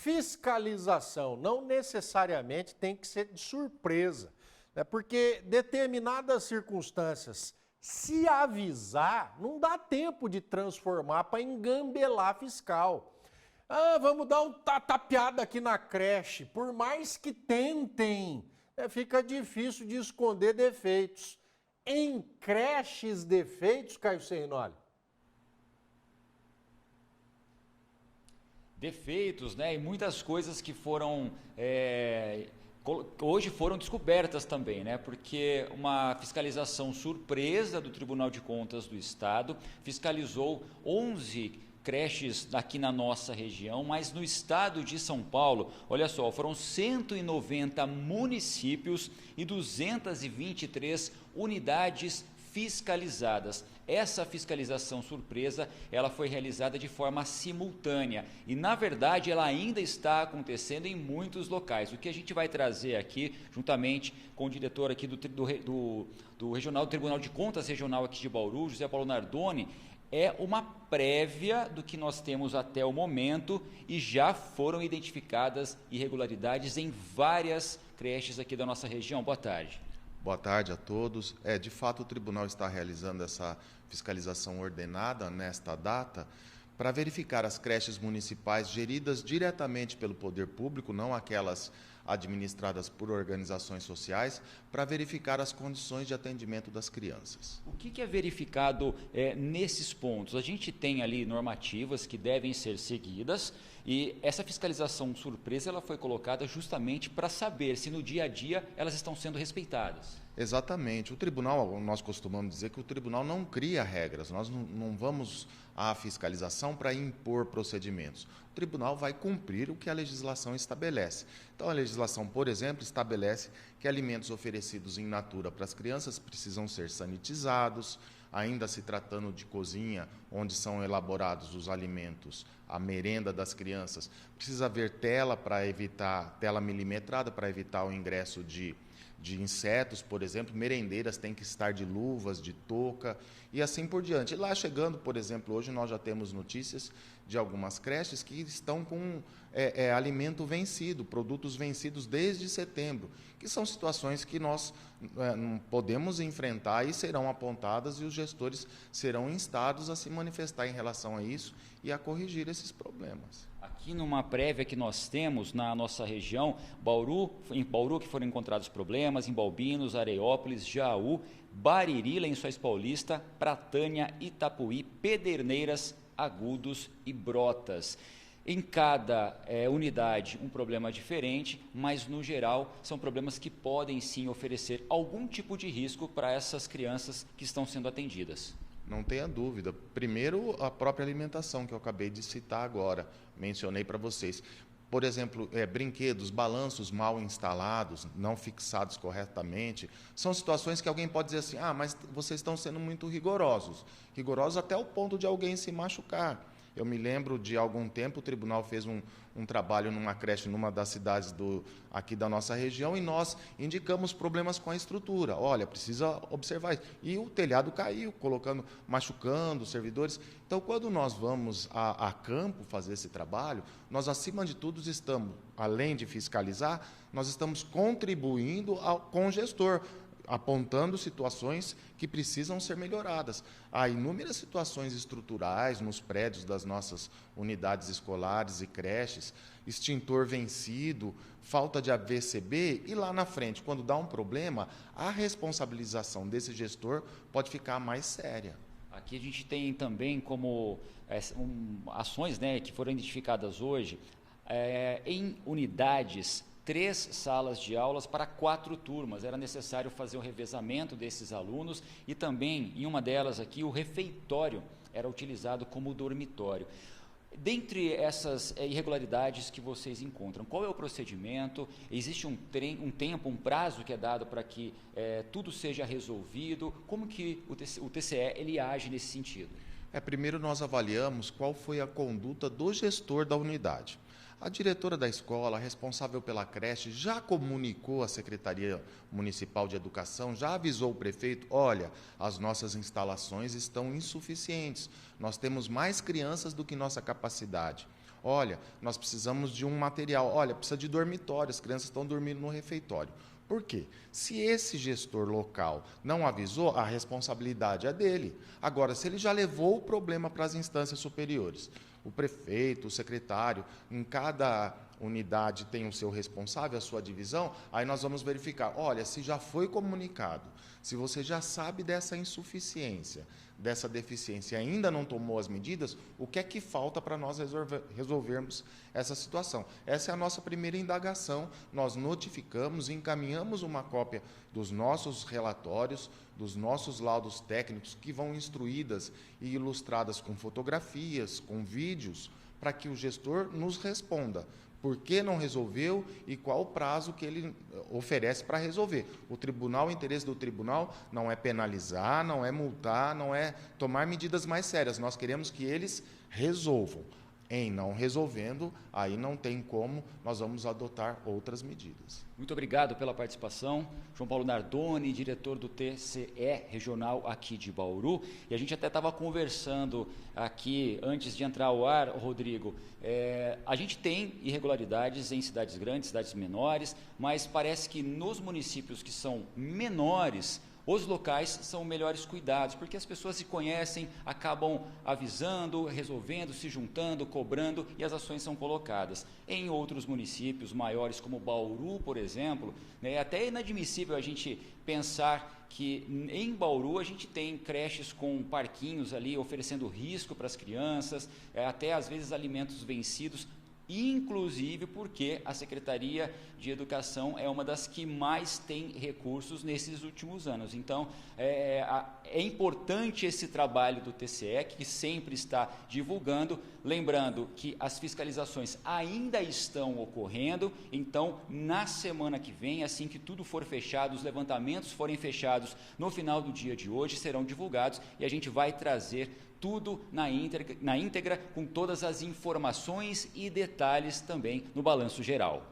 fiscalização não necessariamente tem que ser de surpresa, né? Porque determinadas circunstâncias, se avisar, não dá tempo de transformar para engambelar fiscal. Ah, vamos dar um tapeada aqui na creche. Por mais que tentem, fica difícil de esconder defeitos. Em creches, defeitos, Caio Cernoli? Defeitos, né? E muitas coisas que foram hoje foram descobertas também, né? Porque uma fiscalização surpresa do Tribunal de Contas do Estado fiscalizou 11 creches aqui na nossa região, mas no estado de São Paulo, olha só, foram 190 municípios e 223 unidades fiscalizadas. Essa fiscalização surpresa, ela foi realizada de forma simultânea e, na verdade, ela ainda está acontecendo em muitos locais. O que a gente vai trazer aqui, juntamente com o diretor aqui do Regional, do Tribunal de Contas Regional aqui de Bauru, José Paulo Nardoni, é uma prévia do que nós temos até o momento e já foram identificadas irregularidades em várias creches aqui da nossa região. Boa tarde. Boa tarde a todos. De fato, o tribunal está realizando essa fiscalização ordenada nesta data para verificar as creches municipais geridas diretamente pelo poder público, não aquelas administradas por organizações sociais, para verificar as condições de atendimento das crianças. O que é verificado nesses pontos? A gente tem ali normativas que devem ser seguidas e essa fiscalização surpresa ela foi colocada justamente para saber se no dia a dia elas estão sendo respeitadas. Exatamente. O tribunal, nós costumamos dizer que o tribunal não cria regras, nós não vamos à fiscalização para impor procedimentos. O tribunal vai cumprir o que a legislação estabelece. Então, a legislação, por exemplo, estabelece que alimentos oferecidos em natura para as crianças precisam ser sanitizados, ainda se tratando de cozinha, onde são elaborados os alimentos, a merenda das crianças, precisa haver tela milimetrada para evitar o ingresso de insetos, por exemplo, merendeiras têm que estar de luvas, de touca e assim por diante. E lá chegando, por exemplo, hoje nós já temos notícias de algumas creches que estão com alimento vencido, produtos vencidos desde setembro, que são situações que nós não podemos enfrentar e serão apontadas e os gestores serão instados a se manifestar em relação a isso e a corrigir esses problemas. Aqui numa prévia que nós temos na nossa região, em Bauru que foram encontrados problemas, em Balbinos, Areópolis, Jaú, Bariri, Lençóis Paulista, Pratânia, Itapuí, Pederneiras, Agudos e Brotas. Em cada unidade um problema diferente, mas no geral são problemas que podem sim oferecer algum tipo de risco para essas crianças que estão sendo atendidas. Não tenha dúvida. Primeiro, a própria alimentação, que eu acabei de citar agora, mencionei para vocês. Por exemplo, brinquedos, balanços mal instalados, não fixados corretamente, são situações que alguém pode dizer assim, mas vocês estão sendo muito rigorosos. Rigorosos até o ponto de alguém se machucar. Eu me lembro de algum tempo, o tribunal fez um trabalho numa creche, numa das cidades aqui da nossa região, e nós indicamos problemas com a estrutura. Olha, precisa observar isso. E o telhado caiu, machucando os servidores. Então, quando nós vamos a campo fazer esse trabalho, nós, acima de tudo, estamos, além de fiscalizar, nós estamos contribuindo com o gestor, apontando situações que precisam ser melhoradas. Há inúmeras situações estruturais nos prédios das nossas unidades escolares e creches, extintor vencido, falta de AVCB, e lá na frente, quando dá um problema, a responsabilização desse gestor pode ficar mais séria. Aqui a gente tem também como ações, né, que foram identificadas hoje, em unidades 3 salas de aulas para 4 turmas. Era necessário fazer o revezamento desses alunos e também, em uma delas aqui, o refeitório era utilizado como dormitório. Dentre essas irregularidades que vocês encontram, qual é o procedimento? Existe um tempo, um prazo que é dado para que tudo seja resolvido? Como que o TCE ele age nesse sentido? Primeiro nós avaliamos qual foi a conduta do gestor da unidade. A diretora da escola, responsável pela creche, já comunicou à Secretaria Municipal de Educação, já avisou o prefeito, olha, as nossas instalações estão insuficientes, nós temos mais crianças do que nossa capacidade. olha, nós precisamos de um material, olha, precisa de dormitório, as crianças estão dormindo no refeitório. Por quê? Se esse gestor local não avisou, a responsabilidade é dele. Agora, se ele já levou o problema para as instâncias superiores, o prefeito, o secretário, em cada unidade tem o seu responsável, a sua divisão, aí nós vamos verificar, olha, se já foi comunicado, se você já sabe dessa insuficiência, dessa deficiência e ainda não tomou as medidas, o que é que falta para nós resolvermos essa situação? Essa é a nossa primeira indagação, nós notificamos e encaminhamos uma cópia dos nossos relatórios, dos nossos laudos técnicos, que vão instruídas e ilustradas com fotografias, com vídeos, para que o gestor nos responda por que não resolveu e qual o prazo que ele oferece para resolver. O interesse do tribunal não é penalizar, não é multar, não é tomar medidas mais sérias. Nós queremos que eles resolvam. Em não resolvendo, aí não tem como, nós vamos adotar outras medidas. Muito obrigado pela participação. João Paulo Nardoni, diretor do TCE regional aqui de Bauru. E a gente até estava conversando aqui, antes de entrar ao ar, Rodrigo, a gente tem irregularidades em cidades grandes, cidades menores, mas parece que nos municípios que são menores, os locais são melhores cuidados, porque as pessoas se conhecem, acabam avisando, resolvendo, se juntando, cobrando e as ações são colocadas. Em outros municípios maiores, como Bauru, por exemplo, é até inadmissível a gente pensar que em Bauru a gente tem creches com parquinhos ali oferecendo risco para as crianças, até às vezes alimentos vencidos, inclusive porque a Secretaria de Educação é uma das que mais tem recursos nesses últimos anos. Então, é importante esse trabalho do TCE, que sempre está divulgando, lembrando que as fiscalizações ainda estão ocorrendo, então, na semana que vem, assim que tudo for fechado, os levantamentos forem fechados no final do dia de hoje, serão divulgados e a gente vai trazer tudo na íntegra, com todas as informações e detalhes também no balanço geral.